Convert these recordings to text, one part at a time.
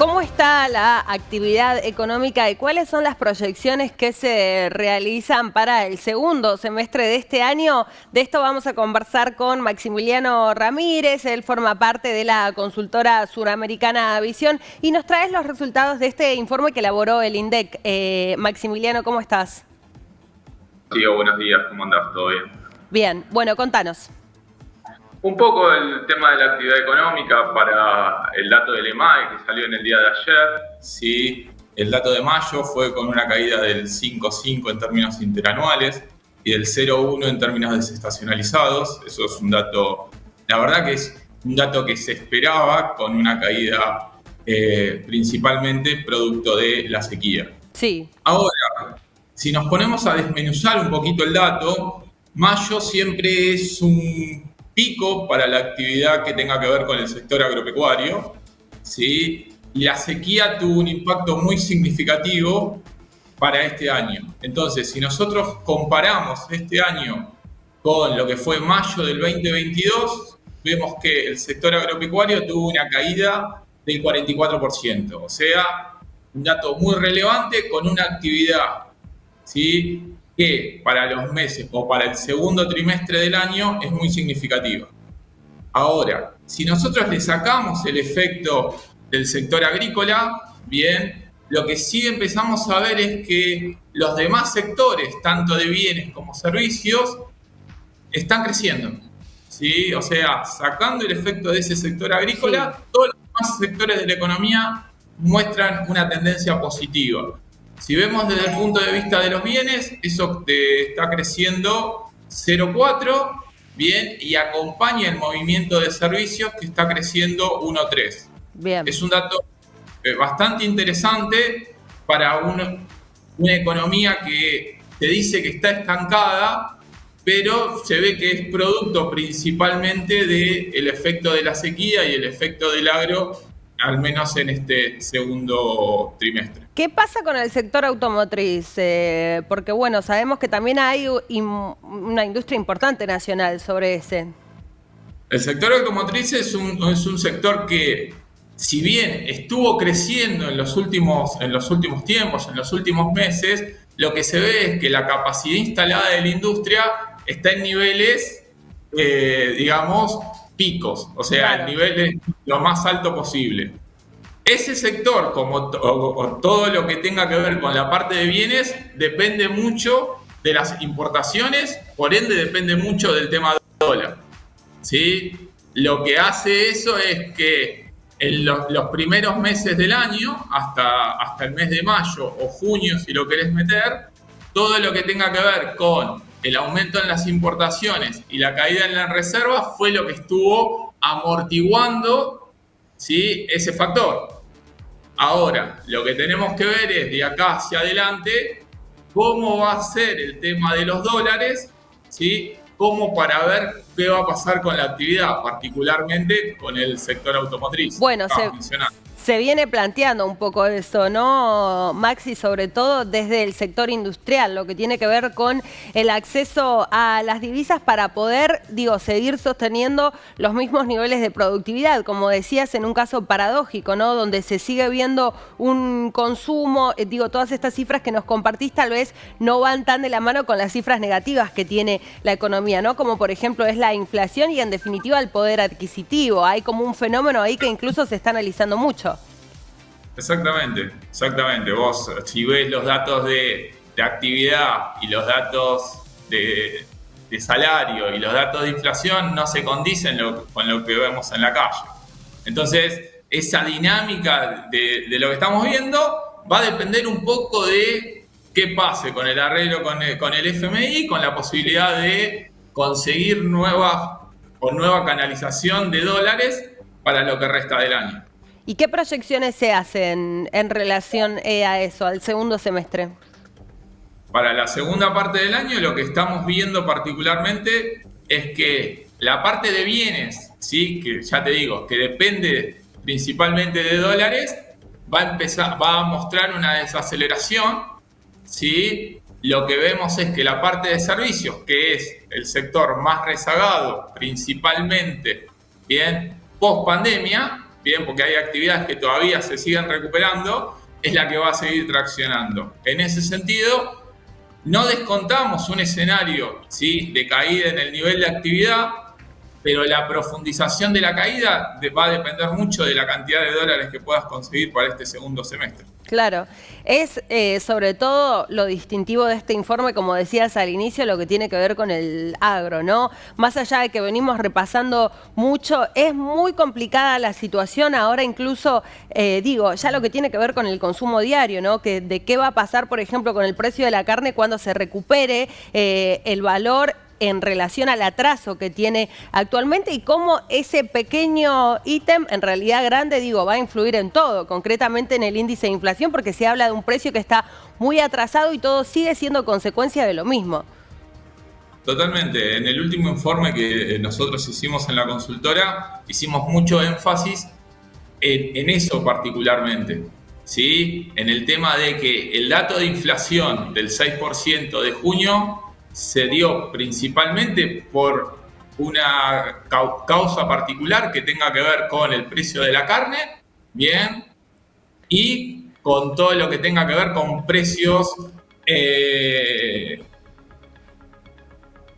¿Cómo está la actividad económica y cuáles son las proyecciones que se realizan para el segundo semestre de este año? De esto vamos a conversar con Maximiliano Ramírez. Él forma parte de la consultora suramericana Visión y nos trae los resultados de este informe que elaboró el INDEC. Maximiliano, ¿cómo estás? Sí, buenos días, ¿cómo andás? ¿Todo bien? Bien, bueno, contanos. Un poco el tema de la actividad económica para el dato del EMAE que salió en el día de ayer. Sí, el dato de mayo fue con una caída del 5,5 en términos interanuales y del 0,1 en términos desestacionalizados. Eso es un dato, la verdad que es un dato que se esperaba con una caída principalmente producto de la sequía. Sí. Ahora, si nos ponemos a desmenuzar un poquito el dato, mayo siempre es un pico para la actividad que tenga que ver con el sector agropecuario, ¿sí? Y la sequía tuvo un impacto muy significativo para este año. Entonces, si nosotros comparamos este año con lo que fue mayo del 2022, vemos que el sector agropecuario tuvo una caída del 44%, o sea, un dato muy relevante con una actividad, ¿sí?, que para los meses o para el segundo trimestre del año es muy significativa. Ahora, si nosotros le sacamos el efecto del sector agrícola, bien, lo que sí empezamos a ver es que los demás sectores, tanto de bienes como servicios, están creciendo, ¿sí? O sea, sacando el efecto de ese sector agrícola, sí, todos los demás sectores de la economía muestran una tendencia positiva. Si vemos desde el punto de vista de los bienes, eso está creciendo 0,4, bien, y acompaña el movimiento de servicios que está creciendo 1,3. Bien. Es un dato bastante interesante para una economía que te dice que está estancada, pero se ve que es producto principalmente del efecto de la sequía y el efecto del agro, al menos en este segundo trimestre. ¿Qué pasa con el sector automotriz? Porque bueno, sabemos que también hay una industria importante nacional sobre ese. El sector automotriz es un sector que, si bien estuvo creciendo en los últimos tiempos, en los últimos meses, lo que se ve es que la capacidad instalada de la industria está en niveles, digamos, picos, o sea, claro, en niveles lo más alto posible. Ese sector, como todo lo que tenga que ver con la parte de bienes, depende mucho de las importaciones, por ende depende mucho del tema del dólar, ¿sí? Lo que hace eso es que en los primeros meses del año, hasta el mes de mayo o junio, si lo querés meter, todo lo que tenga que ver con el aumento en las importaciones y la caída en las reservas fue lo que estuvo amortiguando, ¿sí?, ese factor. Ahora, lo que tenemos que ver es de acá hacia adelante cómo va a ser el tema de los dólares, ¿sí?, como para ver qué va a pasar con la actividad, particularmente con el sector automotriz. Bueno, se viene planteando un poco eso, ¿no, Maxi? Sobre todo desde el sector industrial, lo que tiene que ver con el acceso a las divisas para poder, seguir sosteniendo los mismos niveles de productividad, como decías, en un caso paradójico, ¿no? Donde se sigue viendo un consumo, todas estas cifras que nos compartís tal vez no van tan de la mano con las cifras negativas que tiene la economía, ¿no? Como por ejemplo es la inflación y en definitiva el poder adquisitivo. Hay como un fenómeno ahí que incluso se está analizando mucho. Exactamente. Vos, si ves los datos de actividad y los datos de salario y los datos de inflación, no se condicen con lo que vemos en la calle. Entonces, esa dinámica de lo que estamos viendo va a depender un poco de qué pase con el arreglo con el FMI, con la posibilidad de conseguir nueva canalización de dólares para lo que resta del año. ¿Y qué proyecciones se hacen en relación a eso, al segundo semestre? Para la segunda parte del año, lo que estamos viendo particularmente es que la parte de bienes, ¿sí?, que ya te digo, que depende principalmente de dólares, va a mostrar una desaceleración, ¿sí? Lo que vemos es que la parte de servicios, que es el sector más rezagado, principalmente, bien, post pandemia, bien, porque hay actividades que todavía se siguen recuperando, es la que va a seguir traccionando. En ese sentido, no descontamos un escenario, ¿sí?, de caída en el nivel de actividad, pero la profundización de la caída va a depender mucho de la cantidad de dólares que puedas conseguir para este segundo semestre. Claro, es sobre todo lo distintivo de este informe, como decías al inicio, lo que tiene que ver con el agro, ¿no? Más allá de que venimos repasando mucho, es muy complicada la situación ahora, incluso, ya lo que tiene que ver con el consumo diario, ¿no? Que de qué va a pasar, por ejemplo, con el precio de la carne cuando se recupere el valor en relación al atraso que tiene actualmente y cómo ese pequeño ítem, en realidad grande, va a influir en todo, concretamente en el índice de inflación, porque se habla de un precio que está muy atrasado y todo sigue siendo consecuencia de lo mismo. Totalmente. En el último informe que nosotros hicimos en la consultora, hicimos mucho énfasis en eso particularmente, ¿sí? En el tema de que el dato de inflación del 6% de junio se dio principalmente por una causa particular que tenga que ver con el precio de la carne, bien, y con todo lo que tenga que ver con precios,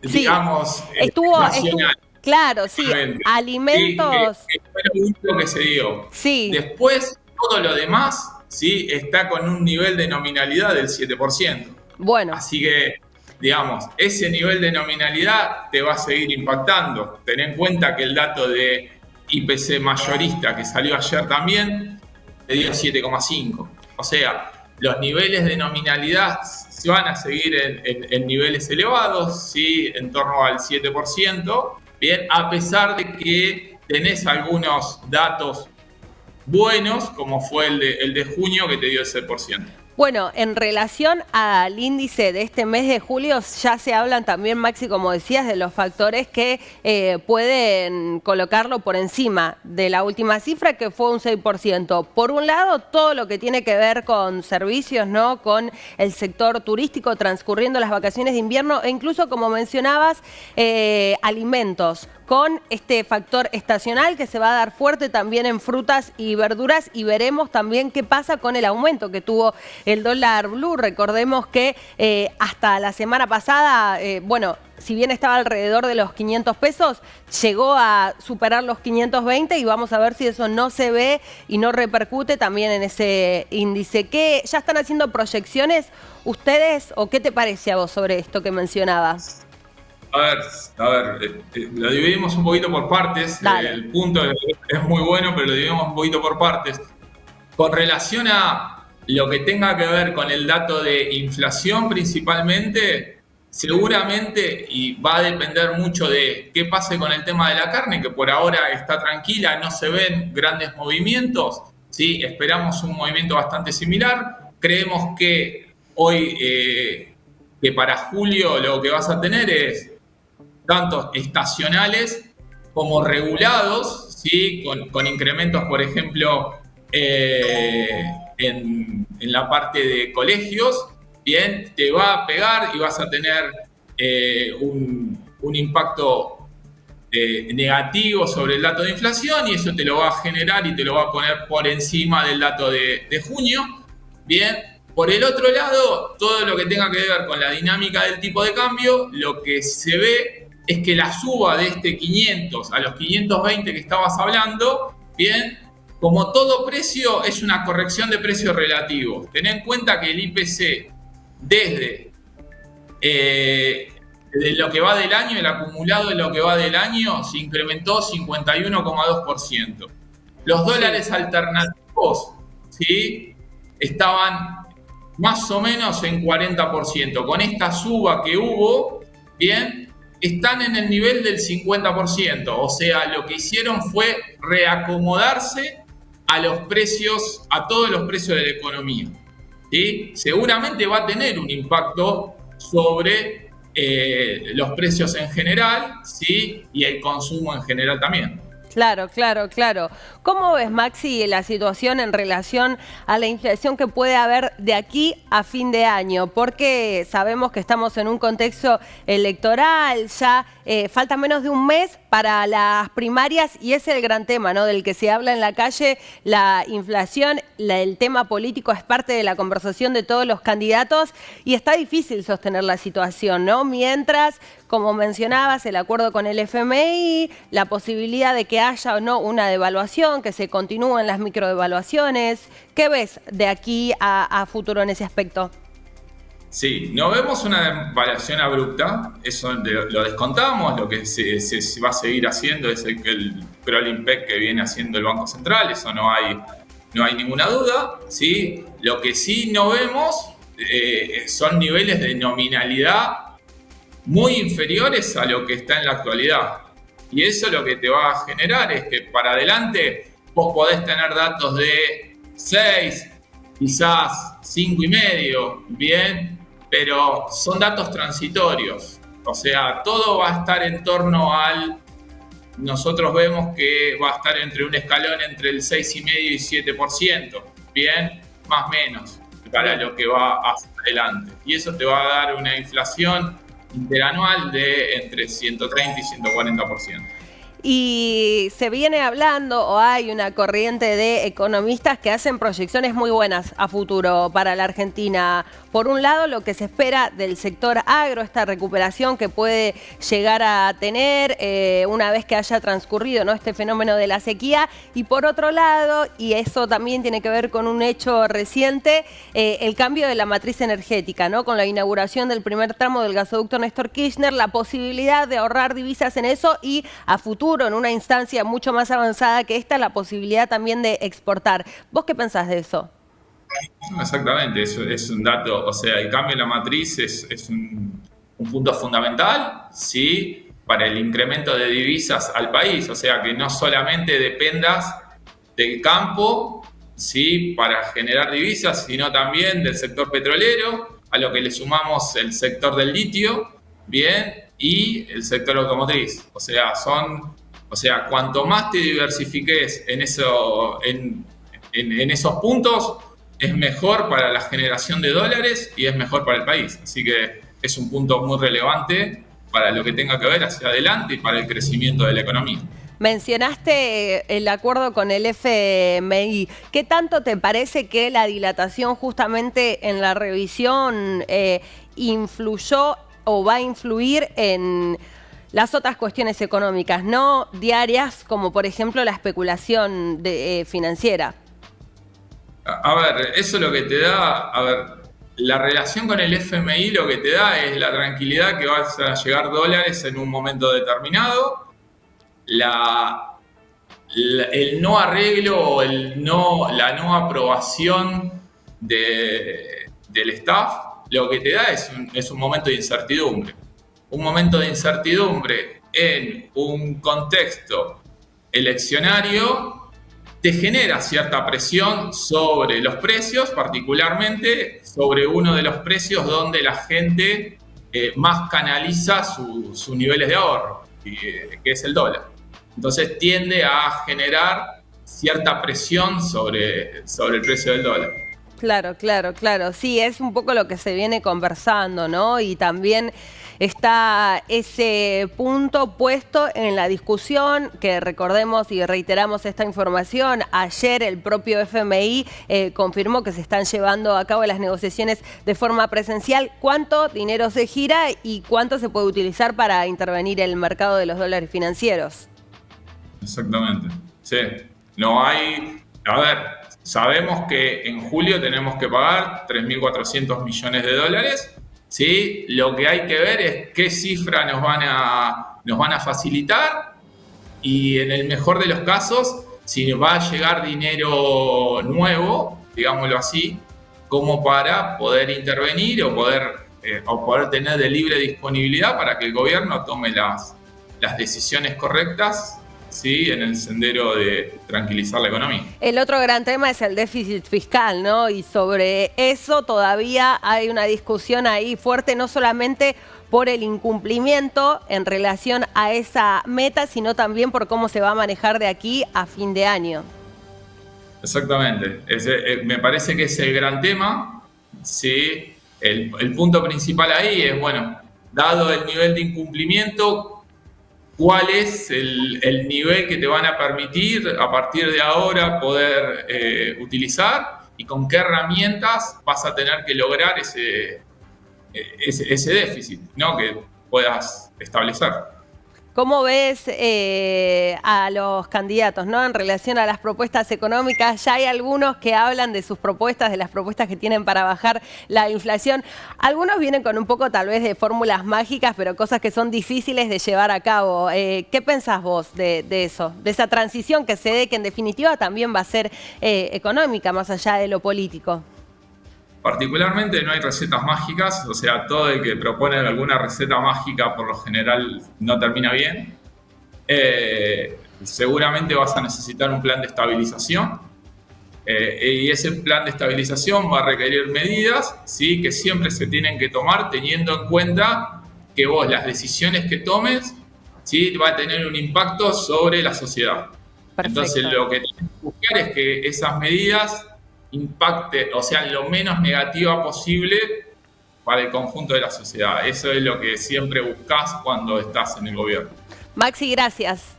digamos, estuvo, nacionales. claro, sí, alimentos. Sí, que fue lo único que se dio. Sí. Después, todo lo demás, sí, está con un nivel de nominalidad del 7%. Bueno. Así que, digamos, ese nivel de nominalidad te va a seguir impactando. Ten en cuenta que el dato de IPC mayorista que salió ayer también te dio 7,5. O sea, los niveles de nominalidad se van a seguir en niveles elevados, ¿sí?, en torno al 7%, bien, a pesar de que tenés algunos datos buenos, como fue el de junio, que te dio el 6%. Bueno, en relación al índice de este mes de julio, ya se hablan también, Maxi, como decías, de los factores que pueden colocarlo por encima de la última cifra, que fue un 6%. Por un lado, todo lo que tiene que ver con servicios, ¿no?, con el sector turístico transcurriendo las vacaciones de invierno e incluso, como mencionabas, alimentos, con este factor estacional que se va a dar fuerte también en frutas y verduras, y veremos también qué pasa con el aumento que tuvo el dólar blue. Recordemos que hasta la semana pasada, si bien estaba alrededor de los 500 pesos, llegó a superar los 520 y vamos a ver si eso no se ve y no repercute también en ese índice. ¿Qué ya están haciendo proyecciones ustedes o qué te parece a vos sobre esto que mencionabas? A ver, lo dividimos un poquito por partes. El punto es muy bueno, pero lo dividimos un poquito por partes. Con relación a lo que tenga que ver con el dato de inflación principalmente, seguramente, y va a depender mucho de qué pase con el tema de la carne, que por ahora está tranquila, no se ven grandes movimientos, ¿sí? Esperamos un movimiento bastante similar. Creemos que hoy, que para julio lo que vas a tener es tanto estacionales como regulados, ¿sí?, con incrementos, por ejemplo, en la parte de colegios, bien, te va a pegar y vas a tener un impacto negativo sobre el dato de inflación, y eso te lo va a generar y te lo va a poner por encima del dato de junio, bien. Por el otro lado, todo lo que tenga que ver con la dinámica del tipo de cambio, lo que se ve es que la suba de este 500 a los 520 que estabas hablando, bien, como todo precio, es una corrección de precios relativos. Ten en cuenta que el IPC desde lo que va del año, el acumulado de lo que va del año, se incrementó 51,2%. Los dólares alternativos, ¿sí?, estaban más o menos en 40%. Con esta suba que hubo, bien, están en el nivel del 50%. O sea, lo que hicieron fue reacomodarse a los precios, a todos los precios de la economía, ¿sí? Seguramente va a tener un impacto sobre los precios en general, ¿sí?, y el consumo en general también. Claro, claro, claro. ¿Cómo ves, Maxi, la situación en relación a la inflación que puede haber de aquí a fin de año? Porque sabemos que estamos en un contexto electoral, ya falta menos de un mes para las primarias y ese es el gran tema, ¿no? Del que se habla en la calle, la inflación, el tema político es parte de la conversación de todos los candidatos y está difícil sostener la situación, ¿no? Mientras, como mencionabas, el acuerdo con el FMI, la posibilidad de que haya o no una devaluación, que se continúen las microdevaluaciones. ¿Qué ves de aquí a futuro en ese aspecto? Sí, no vemos una devaluación abrupta, eso lo descontamos, lo que se va a seguir haciendo es el crawling peg que viene haciendo el Banco Central, eso no hay ninguna duda, ¿sí? Lo que sí no vemos son niveles de nominalidad muy inferiores a lo que está en la actualidad. Y eso lo que te va a generar es que para adelante vos podés tener datos de 6, quizás 5,5, bien, pero son datos transitorios. O sea, todo va a estar en torno nosotros vemos que va a estar entre un escalón entre el 6,5 y 7%, bien, más o menos, para lo que va hacia adelante. Y eso te va a dar una inflación interanual de entre 130 y 140%. Y se viene hablando, o hay una corriente de economistas que hacen proyecciones muy buenas a futuro para la Argentina. Por un lado, lo que se espera del sector agro, esta recuperación que puede llegar a tener una vez que haya transcurrido, ¿no?, este fenómeno de la sequía. Y por otro lado, y eso también tiene que ver con un hecho reciente, el cambio de la matriz energética, ¿no?, con la inauguración del primer tramo del gasoducto Néstor Kirchner, la posibilidad de ahorrar divisas en eso y a futuro, en una instancia mucho más avanzada que esta, la posibilidad también de exportar. ¿Vos qué pensás de eso? Exactamente, es un dato, o sea, el cambio en la matriz es un punto fundamental, ¿sí?, para el incremento de divisas al país, o sea, que no solamente dependas del campo, ¿sí?, para generar divisas, sino también del sector petrolero, a lo que le sumamos el sector del litio, bien, y el sector automotriz, o sea, cuanto más te diversifiques en esos puntos, es mejor para la generación de dólares y es mejor para el país. Así que es un punto muy relevante para lo que tenga que ver hacia adelante y para el crecimiento de la economía. Mencionaste el acuerdo con el FMI. ¿Qué tanto te parece que la dilatación justamente en la revisión influyó o va a influir en las otras cuestiones económicas, no diarias, como por ejemplo la especulación financiera? A ver, eso lo que te da, la relación con el FMI lo que te da es la tranquilidad que vas a llegar dólares en un momento determinado, el no arreglo o la no aprobación del staff, lo que te da es un momento de incertidumbre. Un momento de incertidumbre en un contexto eleccionario te genera cierta presión sobre los precios, particularmente sobre uno de los precios donde la gente más canaliza sus niveles de ahorro, que es el dólar. Entonces tiende a generar cierta presión sobre el precio del dólar. Claro, claro, claro. Sí, es un poco lo que se viene conversando, ¿no? Y también está ese punto puesto en la discusión, que recordemos y reiteramos esta información, ayer el propio FMI confirmó que se están llevando a cabo las negociaciones de forma presencial. ¿Cuánto dinero se gira y cuánto se puede utilizar para intervenir en el mercado de los dólares financieros? Exactamente, sí. No hay... A ver, sabemos que en julio tenemos que pagar 3.400 millones de dólares, ¿sí? Lo que hay que ver es qué cifra nos van a facilitar y en el mejor de los casos, si nos va a llegar dinero nuevo, digámoslo así, como para poder intervenir o poder tener de libre disponibilidad para que el gobierno tome las decisiones correctas, sí, en el sendero de tranquilizar la economía. El otro gran tema es el déficit fiscal, ¿no? Y sobre eso todavía hay una discusión ahí fuerte, no solamente por el incumplimiento en relación a esa meta, sino también por cómo se va a manejar de aquí a fin de año. Exactamente. Me parece que es el gran tema. Sí. El punto principal ahí es, bueno, dado el nivel de incumplimiento, ¿cuál es el nivel que te van a permitir a partir de ahora poder utilizar y con qué herramientas vas a tener que lograr ese déficit, ¿no?, que puedas establecer? ¿Cómo ves a los candidatos, ¿no?, en relación a las propuestas económicas? Ya hay algunos que hablan de sus propuestas, de las propuestas que tienen para bajar la inflación. Algunos vienen con un poco tal vez de fórmulas mágicas, pero cosas que son difíciles de llevar a cabo. ¿Qué pensás vos de eso? De esa transición que se dé, que en definitiva también va a ser económica, más allá de lo político. Particularmente no hay recetas mágicas, o sea, todo el que propone alguna receta mágica por lo general no termina bien. Seguramente vas a necesitar un plan de estabilización y ese plan de estabilización va a requerir medidas, ¿sí?, que siempre se tienen que tomar teniendo en cuenta que vos las decisiones que tomes, ¿sí?, va a tener un impacto sobre la sociedad. Perfecto. Entonces lo que tienes que buscar es que esas medidas impacte, o sea, lo menos negativa posible para el conjunto de la sociedad. Eso es lo que siempre buscas cuando estás en el gobierno. Maxi, gracias.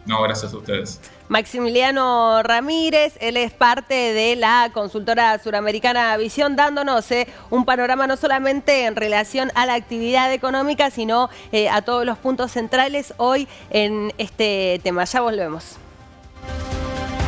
No, gracias a ustedes. Maximiliano Ramírez, él es parte de la consultora suramericana Visión, dándonos un panorama no solamente en relación a la actividad económica, sino a todos los puntos centrales hoy en este tema. Ya volvemos.